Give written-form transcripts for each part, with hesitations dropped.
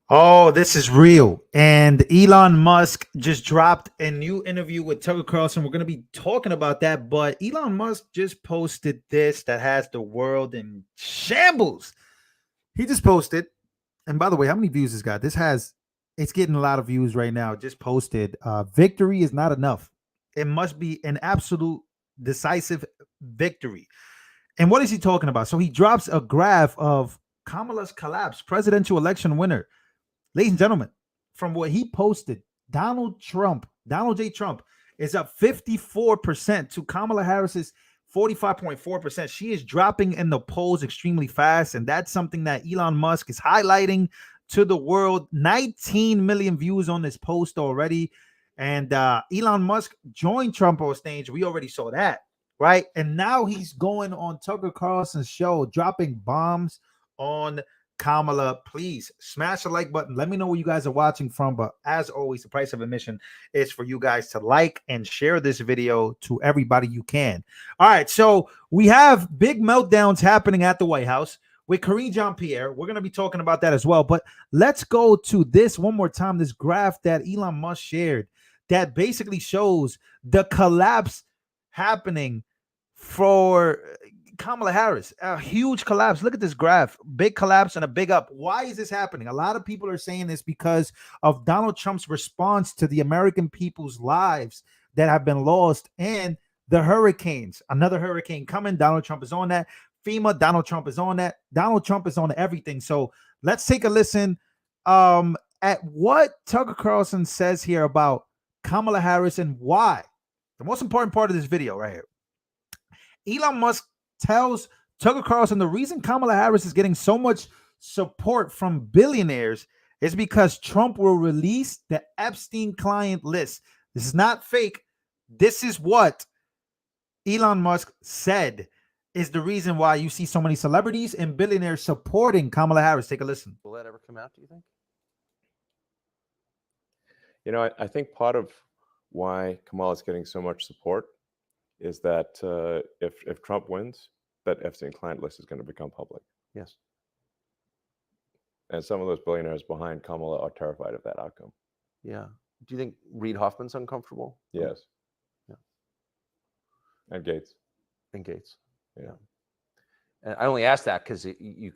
Oh, this is real. And Elon Musk just dropped a new interview with Tucker Carlson. We're going to be talking about that. But Elon Musk just posted this that has the world in shambles. He just posted. And by the way, how many views this got? It's getting a lot of views right now. Just posted. Victory is not enough. It must be an absolute decisive victory. And what is he talking about? So he drops a graph of Kamala's collapse, presidential election winner. Ladies and gentlemen, from what he posted, Donald J. Trump is up 54% to Kamala Harris's 45.4%. She is dropping in the polls extremely fast, and that's something that Elon Musk is highlighting to the world. 19 million views on this post already. And Elon Musk joined Trump on stage. We already saw that, right? And now he's going on Tucker Carlson's show, dropping bombs on Kamala. Please smash the like button. Let me know where you guys are watching from. But as always, the price of admission is for you guys to like and share this video to everybody you can. All right, so we have big meltdowns happening at the White House with Karine Jean-Pierre. We're going to be talking about that as well. But let's go to this one more time, this graph that Elon Musk shared that basically shows the collapse happening for Kamala Harris. A huge collapse. Look at this graph. Big collapse and a big up. Why is this happening? A lot of people are saying this because of Donald Trump's response to the American people's lives that have been lost and the hurricanes. Another hurricane coming. Donald Trump is on that. FEMA, Donald Trump is on that. Donald Trump is on everything. So let's take a listen at what Tucker Carlson says here about Kamala Harris and why. The most important part of this video right here. Elon Musk tells Tucker Carlson the reason Kamala Harris is getting so much support from billionaires is because Trump will release the Epstein client list. This is not fake. This is what Elon Musk said is the reason why you see so many celebrities and billionaires supporting Kamala Harris. Take a listen. Will that ever come out, do you think? You know, I think part of why Kamala is getting so much support is that if Trump wins, that Epstein client list is going to become public. Yes. And some of those billionaires behind Kamala are terrified of that outcome. Yeah. Do you think Reid Hoffman's uncomfortable? Yes. Yeah. And Gates. And Gates. Yeah. And I only ask that because you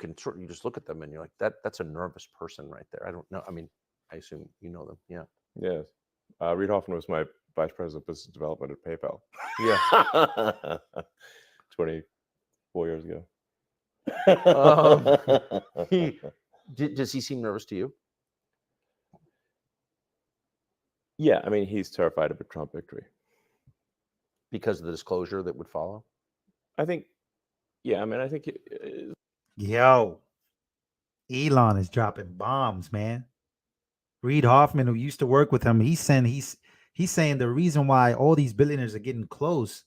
just look at them and you're like, that's a nervous person right there. I don't know. I mean, I assume you know them. Yeah. Yes. Reid Hoffman was my vice president of business development at PayPal. Yeah. 24 years ago. Does he seem nervous to you? Yeah. I mean, he's terrified of a Trump victory. Because of the disclosure that would follow? I think, yeah, I mean, I think. Yo, Elon is dropping bombs, man. Reid Hoffman, who used to work with him, he's saying the reason why all these billionaires are getting close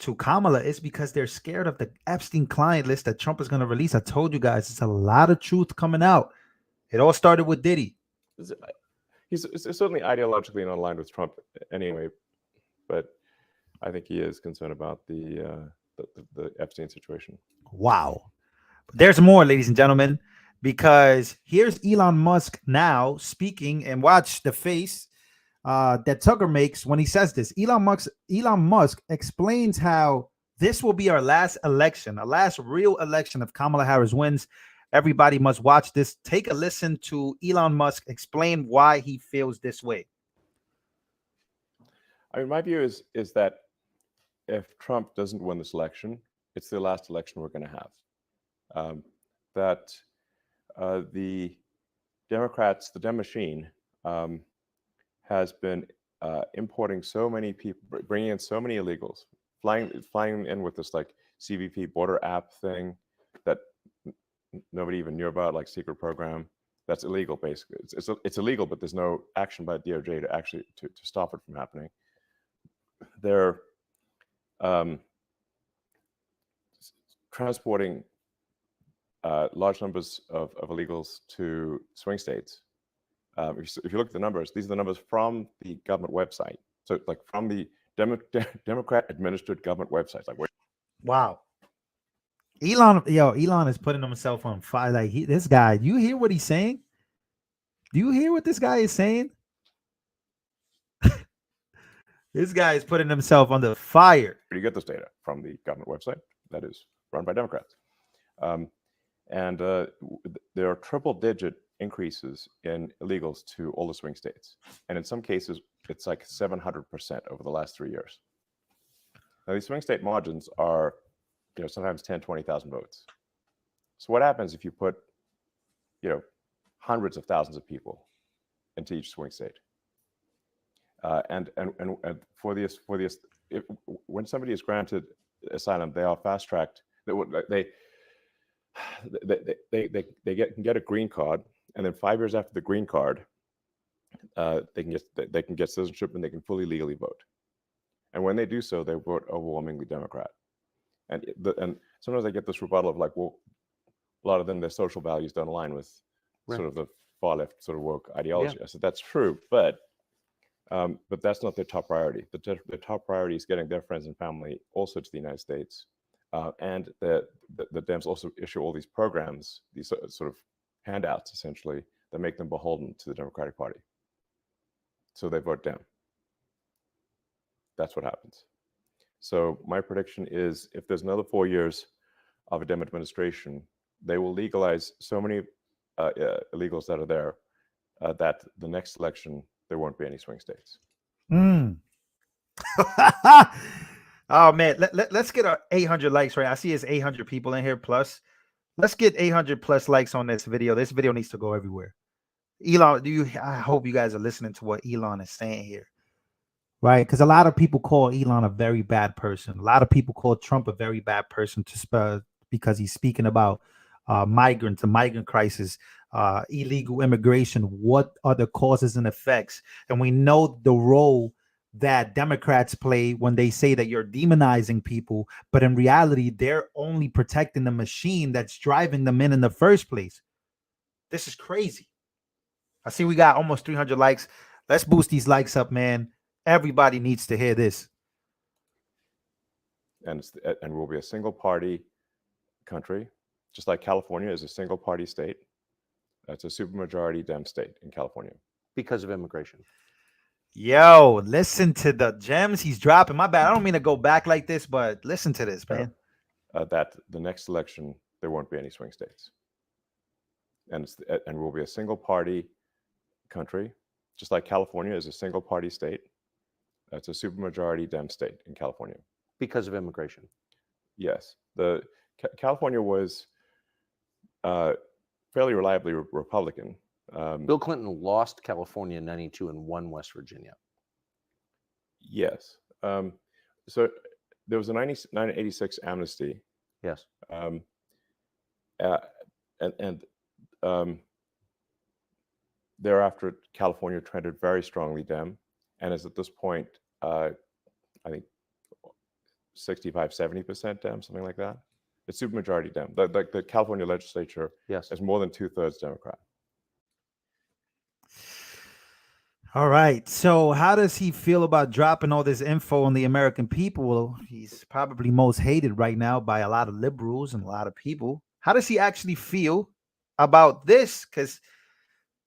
to Kamala is because they're scared of the Epstein client list that Trump is going to release. I told you guys, it's a lot of truth coming out. It all started with Diddy. He's certainly ideologically not aligned with Trump anyway, but I think he is concerned about the Epstein situation. Wow. There's more, ladies and gentlemen, because here's Elon Musk now speaking, and watch the face that Tucker makes when he says this. Elon Musk explains how this will be our last election, a last real election if Kamala Harris wins. Everybody must watch this. Take a listen to Elon Musk explain why he feels this way. I mean, my view is that if Trump doesn't win this election, it's the last election we're going to have. That the Democrats, the Dem machine, has been importing so many people, bringing in so many illegals, flying in with this like CBP border app thing that nobody even knew about, like secret program. That's illegal, basically. It's illegal, but there's no action by DOJ to actually to stop it from happening. They're transporting large numbers of illegals to swing states. If you look at the numbers, these are the numbers from the government website. So, like from the Democrat-administered government websites. Like, wow, Elon is putting himself on fire. Like this guy, you hear what he's saying? Do you hear what this guy is saying? This guy is putting himself under fire. Where do you get this data? From the government website that is run by Democrats. There are triple-digit increases in illegals to all the swing states. And in some cases, it's like 700% over the last 3 years. Now, these swing state margins are, sometimes 10, 20,000 votes. So what happens if you put, hundreds of thousands of people into each swing state? And when somebody is granted asylum, they are fast-tracked. They can get a green card, and then 5 years after the green card, they can get citizenship and they can fully legally vote. And when they do so, they vote overwhelmingly Democrat. And sometimes I get this rebuttal of like, well, a lot of them, their social values don't align with sort of the far left sort of woke ideology. Yeah. I said that's true, but that's not their top priority. Their top priority is getting their friends and family also to the United States. And the Dems also issue all these programs, these sort of handouts, essentially, that make them beholden to the Democratic Party. So they vote Dem. That's what happens. So my prediction is if there's another 4 years of a Dem administration, they will legalize so many illegals that are there that the next election, there won't be any swing states. Oh man, let's get our 800 likes right. I see it's 800 people in here plus. Let's get 800 plus likes on this video. This video needs to go everywhere. Elon, I hope you guys are listening to what Elon is saying here, right? Because a lot of people call Elon a very bad person. A lot of people call Trump a very bad person because he's speaking about migrants, the migrant crisis, illegal immigration. What are the causes and effects? And we know the role that Democrats play when they say that you're demonizing people, but in reality, they're only protecting the machine that's driving them in the first place. This is crazy. I see we got almost 300 likes. Let's boost these likes up, man. Everybody needs to hear this. And we'll be a single party country, just like California is a single party state. It's a supermajority Dem state in California. Because of immigration. Yo, listen to the gems he's dropping. My bad. I don't mean to go back like this, but listen to this, man. That the next election, there won't be any swing states. And we'll be a single party country, just like California is a single party state. It's a supermajority Dem state in California. Because of immigration. Yes. California was fairly reliably Republican. Bill Clinton lost California in 92 and won West Virginia. Yes. So there was a 1986 amnesty. Yes. Thereafter, California trended very strongly Dem, and is at this point, I think 65-70% Dem, something like that. It's supermajority Dem. The California legislature is more than 2/3 Democrat. All right. So how does he feel about dropping all this info on the American people? Well, he's probably most hated right now by a lot of liberals and a lot of people. How does he actually feel about this? Because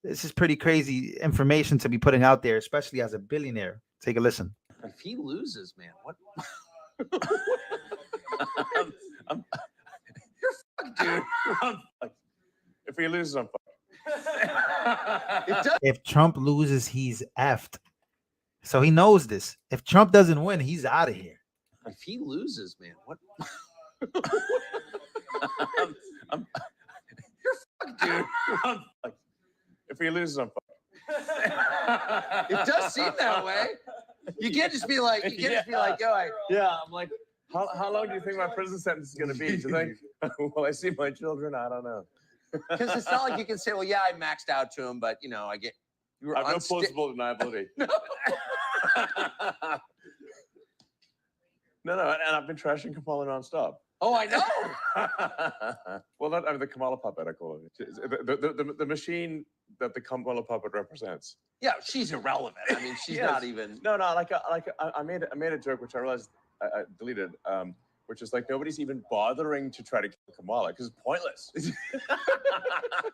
this is pretty crazy information to be putting out there, especially as a billionaire. Take a listen. If he loses, man, what? You're fucked, dude. I'm fucked. If he loses, I'm fucked. If Trump loses, he's effed. So he knows this. If Trump doesn't win, he's out of here. If he loses, man, what? You're fucked, dude. I'm fucked. If he loses, I'm fucked. It does seem that way. You can't just be like, I'm like, how long do you think my prison sentence is going to be? Do you think, will I see my children? I don't know. Because it's not like you can say, well, yeah, I maxed out to him, but, I get... I have no plausible deniability. No. No, and I've been trashing Kamala nonstop. Oh, I know. Well, the Kamala puppet, I call it. The machine that the Kamala puppet represents. Yeah, she's irrelevant. I mean, she's not even... No, I made a joke, which I realized I deleted. which is like nobody's even bothering to try to kill Kamala because it's pointless.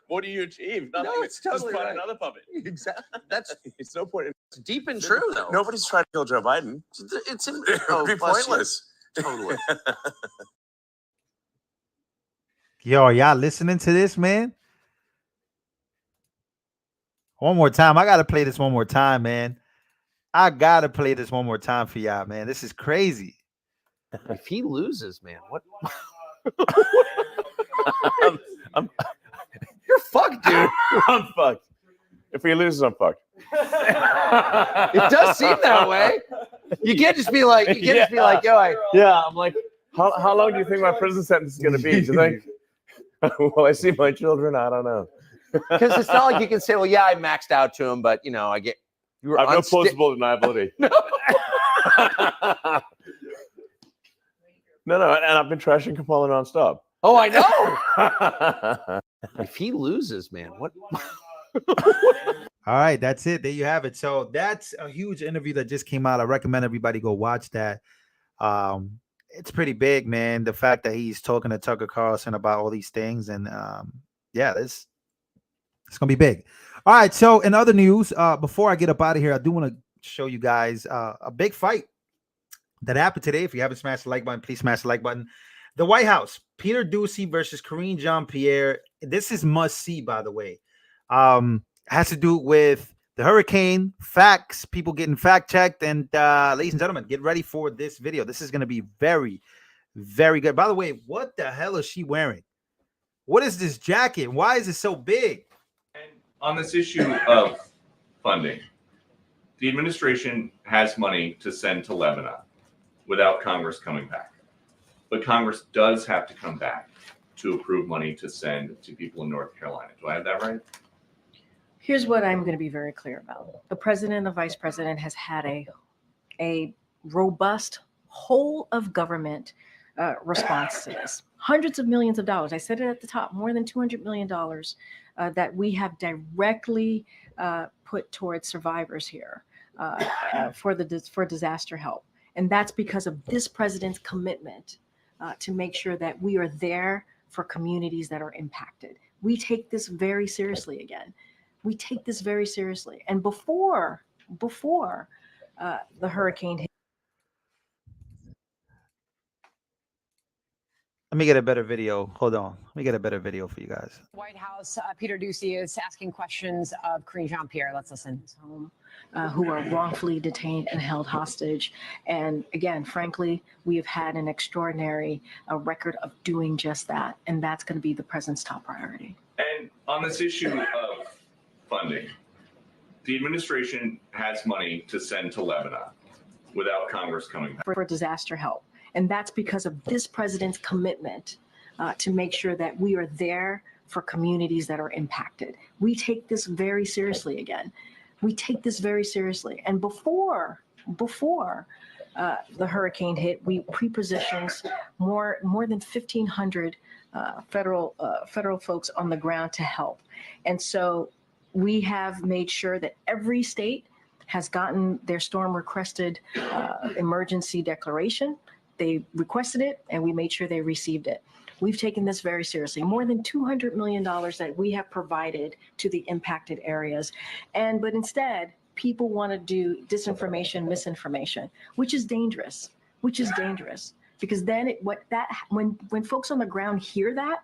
What do you achieve? Nothing. No, it's totally Just find right. another puppet. Exactly. It's no point. It's deep and true, though. Nobody's trying to kill Joe Biden. It's It would be bless you. pointless. Totally. Yo, are y'all listening to this, man? One more time. I gotta play this one more time, man. I gotta play this one more time for y'all, man. This is crazy. If he loses, man, what? You're fucked, dude. I'm fucked. If he loses, I'm fucked. It does seem that way. You can't just be like, yo, Yeah, I'm like, how long do you think my prison sentence is going to be? Do you think? Well, I see my children. I don't know. because it's not like you can say, well, yeah, I maxed out to him, but you know, you were I have no plausible deniability. No, and I've been trashing Kamala nonstop. Oh, I know. If he loses, man, what? All right, that's it. There you have it. So that's a huge interview that just came out. I recommend everybody go watch that. It's pretty big, man. The fact that he's talking to Tucker Carlson about all these things, and yeah, it's gonna be big. All right. So in other news, before I get up out of here, I do want to show you guys a big fight that happened today. If you haven't smashed the like button, please smash the like button. The White House, Peter Doocy versus Karine Jean-Pierre. This is must see, by the way. Has to do with the hurricane, facts, people getting fact checked. And ladies and gentlemen, get ready for this video. This is going to be very, very good. By the way, what the hell is she wearing? What is this jacket? Why is it so big? And on this issue of funding, the administration has money to send to Lebanon without Congress coming back. But Congress does have to come back to approve money to send to people in North Carolina. Do I have that right? Here's what I'm going to be very clear about. The president and the vice president has had a robust whole of government response to this. Hundreds of millions of dollars. I said it at the top, more than $200 million that we have directly put towards survivors here for disaster help. And that's because of this president's commitment to make sure that we are there for communities that are impacted. We take this very seriously again. We take this very seriously. And before the hurricane hit. Let me get a better video. Hold on. Let me get a better video for you guys. White House, Peter Doocy is asking questions of Karine Jean-Pierre. Let's listen. Home, who are wrongfully detained and held hostage. And again, frankly, we have had an extraordinary record of doing just that. And that's going to be the president's top priority. And on this issue of funding, the administration has money to send to Lebanon without Congress coming back. For disaster help. And that's because of this president's commitment to make sure that we are there for communities that are impacted. We take this very seriously again. We take this very seriously. And before the hurricane hit, we pre-positioned more than 1,500 federal folks on the ground to help. And so we have made sure that every state has gotten their storm requested emergency declaration. They requested it, and we made sure they received it. We've taken this very seriously. More than $200 million that we have provided to the impacted areas. But instead, people want to do disinformation, misinformation, which is dangerous, because then when folks on the ground hear that,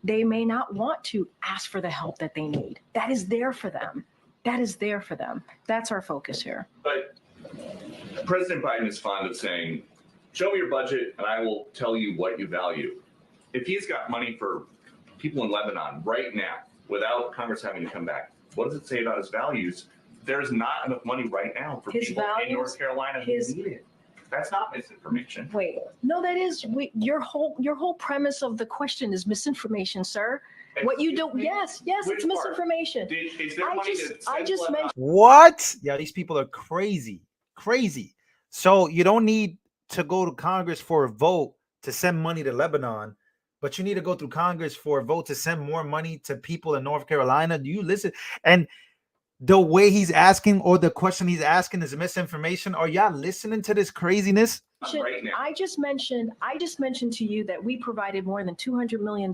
they may not want to ask for the help that they need. That is there for them. That's our focus here. But President Biden is fond of saying, show me your budget and I will tell you what you value. If he's got money for people in Lebanon right now without Congress having to come back, what does it say about his values? There's not enough money right now for His people values, in North Carolina who need it. That's not misinformation. Wait, no, that is your whole premise of the question is misinformation, sir. What you don't, yes, it's misinformation. Is there money to I send just Lebanon? mentioned. What? Yeah, these people are crazy. So you don't need to go to Congress for a vote to send money to Lebanon, but you need to go through Congress for a vote to send more money to people in North Carolina. Do you listen? And the way he's asking or the question he's asking is misinformation. Are y'all listening to this craziness? right now. I just mentioned to you that we provided more than $200 million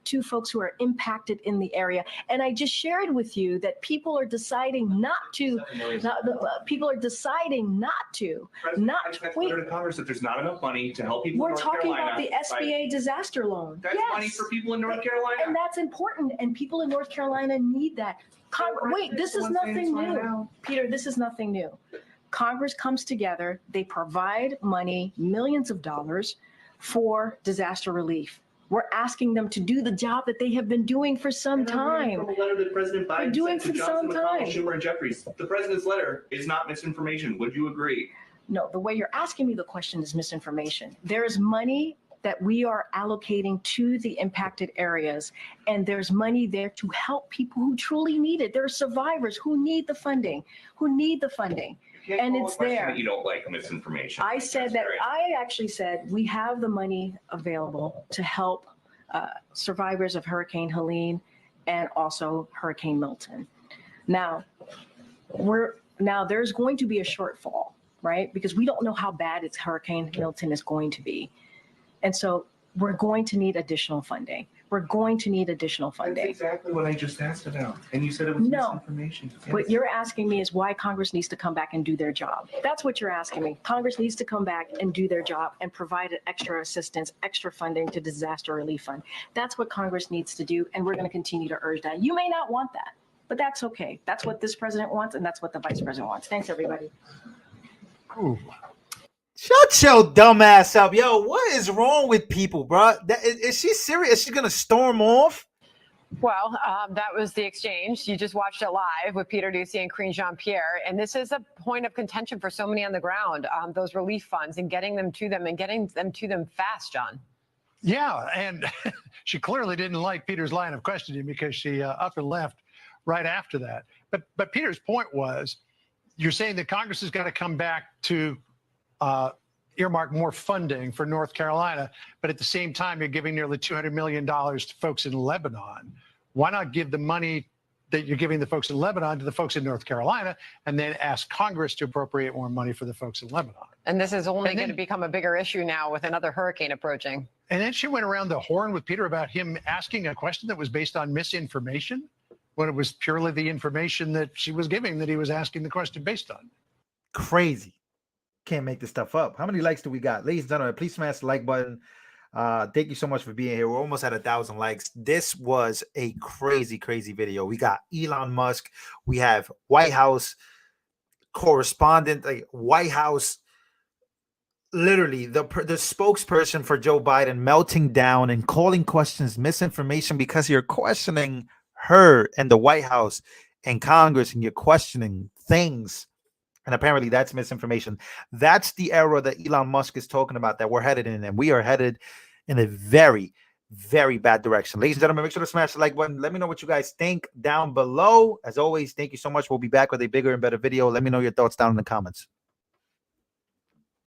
to folks who are impacted in the area. And I just shared with you that people are deciding not to, people are deciding not to, wait. To Congress that there's not enough money to help people in We're North talking Carolina. about the SBA disaster loan. That's money for people in North Carolina. And that's important. And people in North Carolina need that. Wait, this is nothing new. Peter, this is nothing new. Congress comes together, they provide money, millions of dollars for disaster relief. We're asking them to do the job that they have been doing for some time. From a letter that President Biden doing sent to for some Johnson, McConnell, time. Schumer, and Jeffries. The president's letter is not misinformation. Would you agree? No, the way you're asking me the question is misinformation. There is money that we are allocating to the impacted areas, and there's money there to help people who truly need it. There are survivors who need the funding, and it's there. That you don't like misinformation. I said that, I actually said we have the money available to help survivors of Hurricane Helene and also Hurricane Milton. Now, there's going to be a shortfall, right? Because we don't know how bad Hurricane Milton is going to be. And so we're going to need additional funding. That's exactly what I just asked about. And you said it was misinformation. Yes. What you're asking me is why Congress needs to come back and do their job. That's what you're asking me. Congress needs to come back and do their job and provide extra assistance, extra funding to disaster relief fund. That's what Congress needs to do. And we're going to continue to urge that. You may not want that, but that's okay. That's what this president wants. And that's what the vice president wants. Thanks, everybody. Ooh. Shut your dumb ass up. Yo, what is wrong with people, bro? Is she serious? Is she going to storm off? Well, that was the exchange. You just watched it live with Peter Doocy and Karine Jean-Pierre. And this is a point of contention for so many on the ground, those relief funds and getting them to them and getting them to them fast, John. Yeah, and she clearly didn't like Peter's line of questioning because she up and left right after that. But Peter's point was, you're saying that Congress has got to come back to earmark more funding for North Carolina, but at the same time, you're giving nearly $200 million to folks in Lebanon. Why not give the money that you're giving the folks in Lebanon to the folks in North Carolina and then ask Congress to appropriate more money for the folks in Lebanon? And this is only going to become a bigger issue now with another hurricane approaching. And then she went around the horn with Peter about him asking a question that was based on misinformation when it was purely the information that she was giving that he was asking the question based on. Crazy. Can't make this stuff up. How many likes do we got? Ladies and gentlemen, please smash the like button. Thank you so much for being here. We're almost at 1,000 likes. This was a crazy video. We got Elon Musk. We have White House correspondent, like White House, literally the spokesperson for Joe Biden melting down and calling questions misinformation because you're questioning her and the White House and Congress, and you're questioning things. And apparently that's misinformation. That's the era that Elon Musk is talking about that we're headed in, and we are headed in a very bad direction. Ladies and gentlemen, make sure to smash the like button. Let me know what you guys think down below. As always, thank you so much. We'll be back with a bigger and better video. Let me know your thoughts down in the comments.